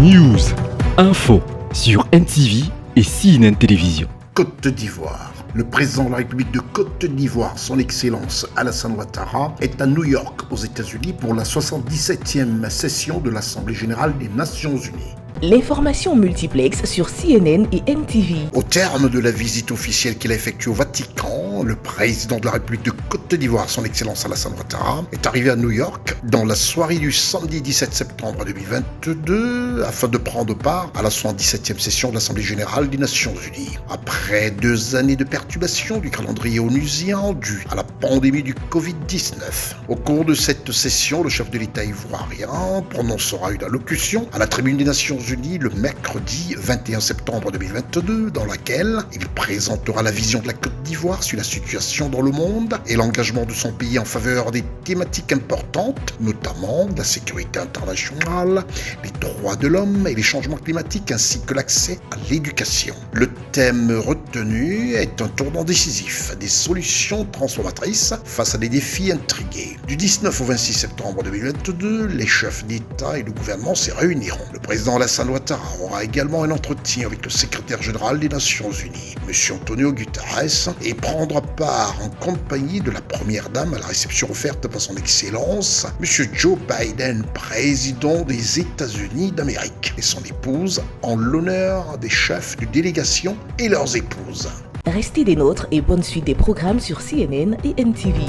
News, info sur NTV et CNN Télévision. Côte d'Ivoire. Le président de la République de Côte d'Ivoire, son Excellence Alassane Ouattara, est à New York, aux États-Unis, pour la 77e session de l'Assemblée générale des Nations unies. L'information multiplex sur CNN et NTV. Au terme de la visite officielle qu'il a effectuée au Vatican, le président de la République de Côte d'Ivoire, son Excellence Alassane Ouattara, est arrivé à New York dans la soirée du samedi 17 septembre 2022 afin de prendre part à la 77e session de l'Assemblée générale des Nations unies. Après 2 années de perturbation du calendrier onusien dû à la pandémie du Covid-19, au cours de cette session, le chef de l'État ivoirien prononcera une allocution à la tribune des Nations unies le mercredi 21 septembre 2022, dans laquelle il présentera la vision de la Côte d'Ivoire sur la situation dans le monde et l'engagement de son pays en faveur des thématiques importantes, notamment la sécurité internationale, les droits de l'homme et les changements climatiques, ainsi que l'accès à l'éducation. Le thème retenu est un tournant décisif, des solutions transformatrices face à des défis intrigués. Du 19 au 26 septembre 2022, les chefs d'État et de gouvernement se réuniront. Le président Alassane Ouattara aura également un entretien avec le secrétaire général des Nations Unies, M. Antonio Guterres, et prendra part en compagnie de la première dame à la réception offerte par son Excellence, M. Joe Biden, président des États-Unis d'Amérique, et son épouse, en l'honneur des chefs de délégation et leurs épouses. Restez des nôtres et bonne suite des programmes sur CNN et NTV.